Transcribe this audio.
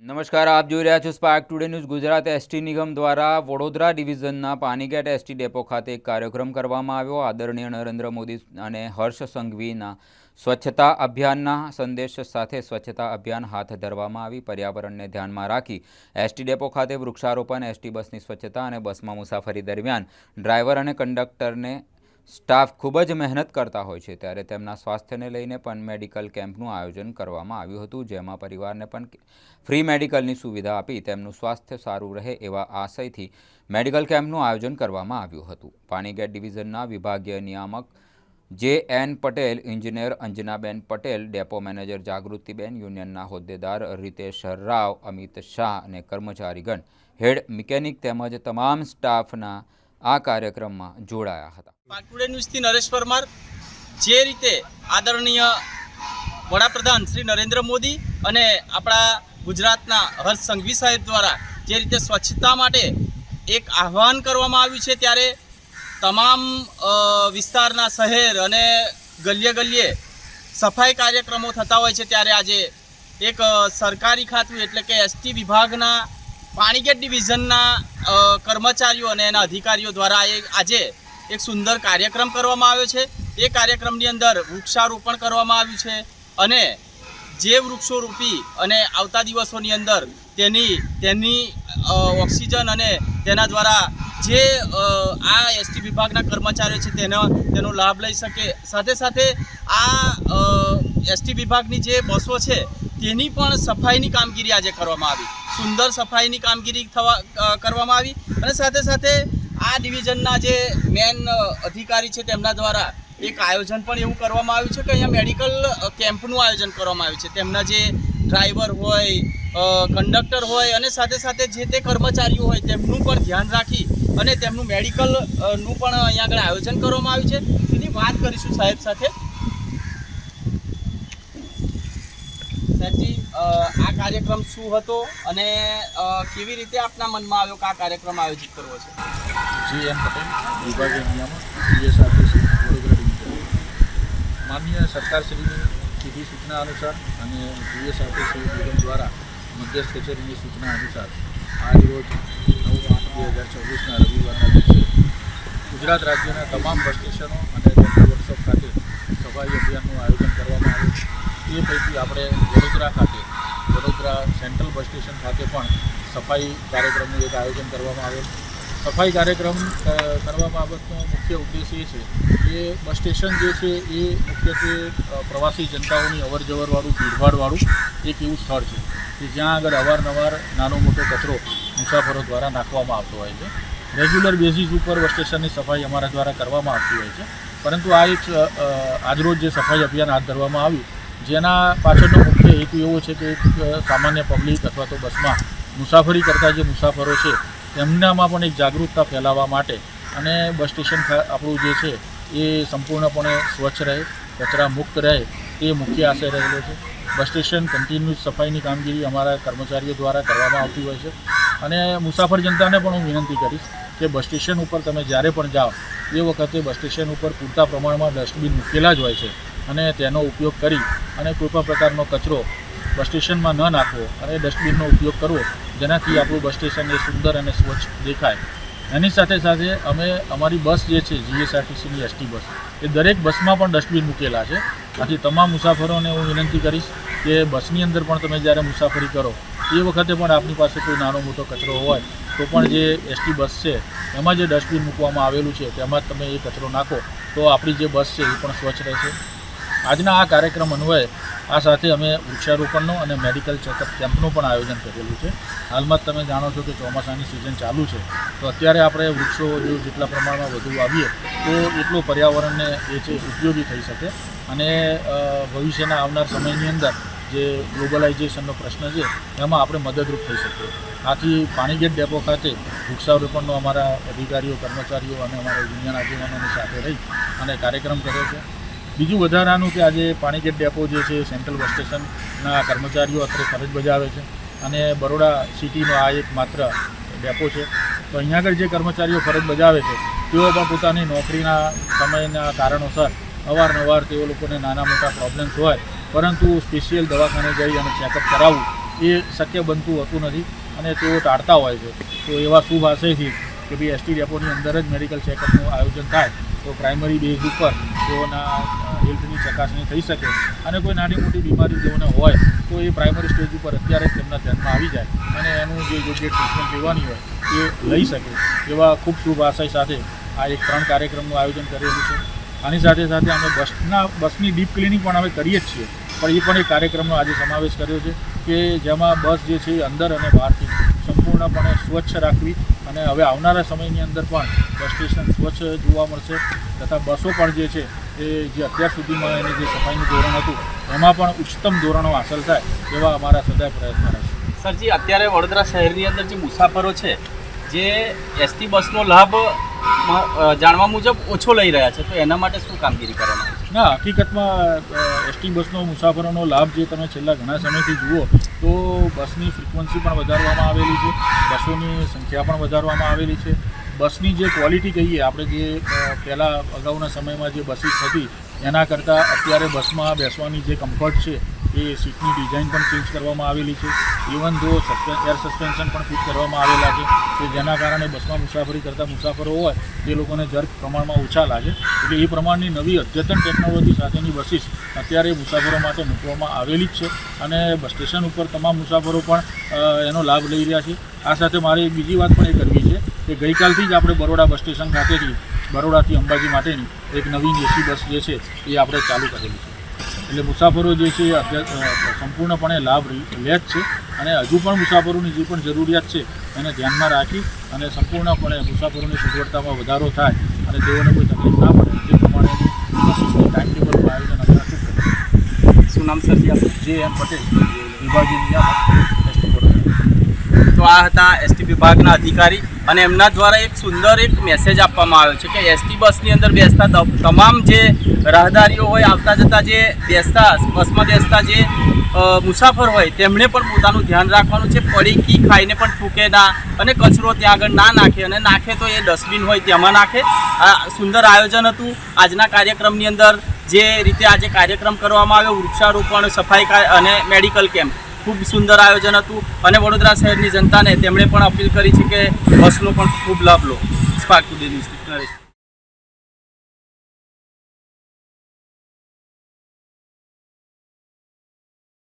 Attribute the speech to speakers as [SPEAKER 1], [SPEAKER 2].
[SPEAKER 1] નમસ્કાર, આપ જોઈ રહ્યા છો spark today news Gujarat. ST નિગમ દ્વારા વડોદરા ડિવિઝનના પાનીગેટ એસટી ડેપો ખાતે એક કાર્યક્રમ કરવામાં આવ્યો. આદરણીય નરેન્દ્ર મોદી અને હર્ષ સંઘવીના સ્વચ્છતા અભિયાનના સંદેશ સાથે સ્વચ્છતા અભિયાન હાથ ધરવામાં આવી. પર્યાવરણને ધ્યાનમાં રાખી એસટી ડેપો ખાતે વૃક્ષારોપણ, એસટી બસની સ્વચ્છતા અને બસમાં મુસાફરી દરમિયાન ડ્રાઈવર અને કંડક્ટરને સ્ટાફ ખૂબ જ મહેનત કરતા હોય છે, ત્યારે તેમના સ્વાસ્થ્યને લઈને પણ મેડિકલ કેમ્પનું આયોજન કરવામાં આવ્યું હતું, જેમાં પરિવારને પણ ફ્રી મેડિકલની સુવિધા આપી તેમનું સ્વાસ્થ્ય સારું રહે એવા આશયથી મેડિકલ કેમ્પનું આયોજન કરવામાં આવ્યું હતું. પાનીગેટ ડિવિઝનના વિભાગીય નિયામક J N. Patel, engineer Anjanaben Patel, depot manager Jagrutiben, યુનિયનના હોદ્દેદાર રીતેશ રાવ, અમિત શાહ અને કર્મચારીગણ, હેડ મિકેનિક તેમજ તમામ સ્ટાફના આ કાર્યક્રમમાં જોડાયા હતા.
[SPEAKER 2] સ્પાર્ક ટુડે ન્યૂઝથી નરેશ પરમાર. જે રીતે આદરણીય વડાપ્રધાન શ્રી નરેન્દ્ર મોદી અને આપણા ગુજરાતના હર્ષ સંઘવી સાહેબ દ્વારા જે રીતે સ્વચ્છતા માટે એક આહ્વાન કરવામાં આવ્યું છે, ત્યારે તમામ વિસ્તારના શહેર અને ગલીએ ગલીએ સફાઈ કાર્યક્રમો થતા હોય છે, ત્યારે આજે એક સરકારી ખાતું એટલે કે એસટી વિભાગના પાણીગેટ ડિવિઝનના કર્મચારીઓ અને એના અધિકારીઓ દ્વારા આજે એક સુંદર કાર્યક્રમ કરવામાં આવ્યો છે. એ કાર્યક્રમની અંદર વૃક્ષારોપણ કરવામાં આવ્યું છે અને જે વૃક્ષો રોપી અને આવતા દિવસોની અંદર તેની ઓક્સિજન અને તેના દ્વારા જે આ એસટી વિભાગના કર્મચારીઓ છે તેનો લાભ લઈ શકે. સાથે સાથે આ એસટી વિભાગની જે બસો છે તેની પણ સફાઈની કામગીરી આજે કરવામાં આવી. સુંદર સફાઈની કામગીરી કરવામાં આવી અને સાથે સાથે આ ડિવિઝનના જે મેન અધિકારી છે તેમના દ્વારા એક આયોજન પણ એવું કરવામાં આવ્યું છે કે અહીંયા મેડિકલ કેમ્પનું આયોજન કરવામાં આવ્યું છે. તેમના જે ડ્રાઈવર હોય, કંડક્ટર હોય અને સાથે સાથે જે તે કર્મચારીઓ હોય તેમનું પણ ધ્યાન રાખી અને તેમનું મેડિકલનું પણ અહીંયા આગળ આયોજન કરવામાં આવ્યું છે. તેની વાત કરીશું સાહેબ સાથે. સાહેબજી, આ કાર્યક્રમ શું હતો અને કેવી રીતે આપના મનમાં આવ્યો કે આ કાર્યક્રમ આયોજિત કરવો છે?
[SPEAKER 3] જે.એન. પટેલ, વિભાગીય નિયામક, જીએસઆરટીસી, વડોદરા ડિવિઝન. માનનીય સરકારશ્રીની સીધી સૂચના અનુસાર અને જીએસઆરટીસી નિગમ દ્વારા મધ્યસ્થ કચેરીની સૂચના અનુસાર આજરોજ 9/8/2024ના રવિવારના દિવસે ગુજરાત રાજ્યના તમામ બસ સ્ટેશનો અને ડેપો વર્કશોપ ખાતે સફાઈ અભિયાનનું આયોજન કરવામાં આવ્યું. એ પૈકી આપણે વડોદરા સેન્ટ્રલ બસ સ્ટેશન ખાતે પણ સફાઈ કાર્યક્રમનું એક આયોજન કરવામાં આવેલ. સફાઈ કાર્યક્રમ કરવા બાબતનો મુખ્ય ઉદ્દેશ એ છે કે બસ સ્ટેશન જે છે એ મુખ્યત્વે પ્રવાસી જનતાઓની અવરજવરવાળું, ભીડભાડવાળું એક એવું સ્થળ છે કે જ્યાં આગળ અવારનવાર નાનો મોટો કચરો મુસાફરો દ્વારા નાખવામાં આવતો હોય છે. રેગ્યુલર બેઝિસ ઉપર બસ સ્ટેશનની સફાઈ અમારા દ્વારા કરવામાં આવતી હોય છે, પરંતુ આ એક આજરોજ જે સફાઈ અભિયાન હાથ ધરવામાં આવ્યું, જેના પાછળનો મુખ્ય હેતુ એવો છે કે સામાન્ય પબ્લિક અથવા તો બસમાં મુસાફરી કરતા જે મુસાફરો છે તેમનામાં પણ એક જાગૃતતા ફેલાવવા માટે અને બસ સ્ટેશન આપણું જે છે એ સંપૂર્ણપણે સ્વચ્છ રહે, કચરા મુક્ત રહે, તે મુખ્ય આશય રહેલો છે. બસ સ્ટેશન કન્ટિન્યુઅસ સફાઈની કામગીરી અમારા કર્મચારીઓ દ્વારા કરવામાં આવતી હોય છે અને મુસાફર જનતાને પણ હું વિનંતી કરીશ કે બસ સ્ટેશન ઉપર તમે જ્યારે પણ જાઓ એ વખતે બસ સ્ટેશન ઉપર પૂરતા પ્રમાણમાં ડસ્ટબિન મૂકેલા જ હોય છે અને તેનો ઉપયોગ કરી અને કોઈપણ પ્રકારનો કચરો બસ સ્ટેશનમાં ન નાખવો અને ડસ્ટબિનનો ઉપયોગ કરવો, જેનાથી આપણું બસ સ્ટેશન એ સુંદર અને સ્વચ્છ દેખાય. એની સાથે સાથે અમે અમારી બસ જે છે જીએસઆરટીસીની એસટી બસ, એ દરેક બસમાં પણ ડસ્ટબિન મૂકેલા છે. આથી તમામ મુસાફરોને હું વિનંતી કરીશ કે બસની અંદર પણ તમે જ્યારે મુસાફરી કરો એ વખતે પણ આપની પાસે કોઈ નાનો મોટો કચરો હોય તો પણ જે એસટી બસ છે એમાં જે ડસ્ટબિન મૂકવામાં આવેલું છે તેમાં જ તમે એ કચરો નાખો તો આપણી જે બસ છે એ પણ સ્વચ્છ રહેશે. આજના આ કાર્યક્રમ અન્વયે આ સાથે અમે વૃક્ષારોપણનો અને મેડિકલ ચેકઅપ કેમ્પનું પણ આયોજન કરેલું છે. હાલમાં જ તમે જાણો છો કે ચોમાસાની સિઝન ચાલુ છે, તો અત્યારે આપણે વૃક્ષો જો જેટલા પ્રમાણમાં વધુ વાવીએ તો એટલો પર્યાવરણને એ છે ઉપયોગી થઈ શકે અને ભવિષ્યના આવનાર સમયની અંદર જે ગ્લોબલાઇઝેશનનો પ્રશ્ન છે એમાં આપણે મદદરૂપ થઈ શકીએ. આથી પાણીગેટ ડેપો ખાતે વૃક્ષારોપણનો અમારા અધિકારીઓ, કર્મચારીઓ અને અમારા યુનિયન આગેવાનોની સાથે રહી અને કાર્યક્રમ કર્યો છે. બીજું વધારાનું કે આજે પાણીગેટ ડેપો જે છે સેન્ટ્રલ બસ સ્ટેશનના કર્મચારીઓ અત્યારે ફરજ બજાવે છે અને બરોડા સિટીનો આ એક માત્ર ડેપો છે. તો અહીંયા આગળ જે કર્મચારીઓ ફરજ બજાવે છે તેઓ પણ પોતાની નોકરીના સમયના કારણોસર અવારનવાર તેઓ લોકોને નાના મોટા પ્રોબ્લેમ્સ હોય, પરંતુ સ્પેશિયલ દવાખાને જઈ અને ચેકઅપ કરાવવું એ શક્ય બનતું હોતું નથી અને તેઓ ટાળતા હોય છે. તો એવા શુભ આશયથી કે ભાઈ એસટી ડેપોની અંદર જ મેડિકલ ચેકઅપનું આયોજન થાય તો પ્રાઇમરી બેઝ ઉપર તેઓના હેલ્થની ચકાસણી થઈ શકે અને કોઈ નાની મોટી બીમારી તેઓને હોય તો એ પ્રાઇમરી સ્ટેજ ઉપર અત્યારે જ તેમના ધ્યાનમાં આવી જાય અને એનું જે યોગ્ય ટ્રીટમેન્ટ લેવાની હોય એ લઈ શકે. એવા ખૂબ શુભ આશય સાથે આ એક 3 કાર્યક્રમનું આયોજન કરેલું છે. આની સાથે સાથે અમે બસની ડીપ ક્લિનિંગ પણ અમે કરીએ જ છીએ, પણ એ પણ એક કાર્યક્રમનો આજે સમાવેશ કર્યો છે કે જેમાં બસ જે છે એ અંદર અને બહારથી સંપૂર્ણપણે સ્વચ્છ રાખવી અને હવે આવનારા સમયની અંદર પણ બસ સ્ટેશન સ્વચ્છ જોવા મળશે તથા બસો પણ જે છે એ જે અત્યાર સુધીમાં એની જે સફાઈનું ધોરણ હતું એમાં પણ ઉચ્ચતમ ધોરણો હાંસલ થાય એવા અમારા સદાય પ્રયત્નો રહેશે.
[SPEAKER 2] સરજી, અત્યારે વડોદરા શહેરની અંદર જે મુસાફરો છે જે એસટી બસનો લાભ જાણવા મુજબ ઓછો લઈ રહ્યા છે, તો એના માટે શું કામગીરી કરવામાં આવે છે?
[SPEAKER 3] ના, હકીકતમાં એસટી બસનો મુસાફરોનો લાભ જે તમે છેલ્લા ઘણા સમયથી જુઓ તો બસની ફ્રિકવન્સી પણ વધારવામાં આવેલી છે, બસોની સંખ્યા પણ વધારવામાં આવેલી છે. બસની જે ક્વોલિટી કહીએ આપણે, જે પહેલાં અગાઉના સમયમાં જે બસીસ હતી એના કરતાં અત્યારે બસમાં બેસવાની જે કમ્ફર્ટ છે એ સીટની ડિઝાઇન પણ ચેન્જ કરવામાં આવેલી છે. ઇવન ધો એર સસ્પેન્શન પણ ફિટ કરવામાં આવેલા છે કે જેના કારણે બસમાં મુસાફરી કરતા મુસાફરો હોય એ લોકોને જર્ક પ્રમાણમાં ઓછા લાગે. એટલે એ પ્રમાણની નવી અદ્યતન ટેકનોલોજી સાથેની બસીસ અત્યારે મુસાફરો માટે મૂકવામાં આવેલી જ છે અને બસ સ્ટેશન ઉપર તમામ મુસાફરો પણ એનો લાભ લઈ રહ્યા છે. આ સાથે મારે બીજી વાત પણ એ કરવી છે કે ગઈકાલથી જ આપણે બરોડા બસ સ્ટેશન ખાતેથી બરોડાથી અંબાજી માટેની એક નવીન એસી બસ જે છે એ આપણે ચાલુ કરેલી છે. એટલે મુસાફરો જે છે એ સંપૂર્ણપણે લાભ લે જ છે અને હજુ પણ મુસાફરોની જે પણ જરૂરિયાત છે એને ધ્યાનમાં રાખી અને સંપૂર્ણપણે મુસાફરોની સગવડતામાં વધારો થાય અને તેઓને કોઈ તકલીફ ના પડે તે પ્રમાણેની બસીસની ટાઈમ ટેબલનું આયોજન અમે રાખવું પડે.
[SPEAKER 2] શું નામ સરજી આપનું?
[SPEAKER 3] જે.એમ. પટેલ, વિભાગીય નિયામક, એસટી વડોદરા.
[SPEAKER 2] તો આ હતા એસટી વિભાગના અધિકારી અને એમના દ્વારા એક સુંદર એક મેસેજ આપવામાં આવ્યો છે કે એસટી બસની અંદર બેસતા તમામ જે રાહદારીઓ હોય, આવતા જતા જે બસમાં બેસતા જે મુસાફર હોય તેમણે પણ પોતાનું ધ્યાન રાખવાનું છે. પડીકી ખાઈને પણ થૂકે ના અને કચરો ત્યાં આગળ ના નાખે અને નાખે તો એ ડસ્ટબિન હોય તેમાં નાખે. આ સુંદર આયોજન હતું આજના કાર્યક્રમની અંદર. જે રીતે આજે કાર્યક્રમ કરવામાં આવ્યો, વૃક્ષારોપણ, સફાઈ અને મેડિકલ કેમ્પ, ખૂબ સુંદર આયોજન હતું અને વડોદરા શહેરની જનતાને તેમણે પણ અપીલ કરી છે કે બસનો પણ ખૂબ લાભ લો. Spark today news.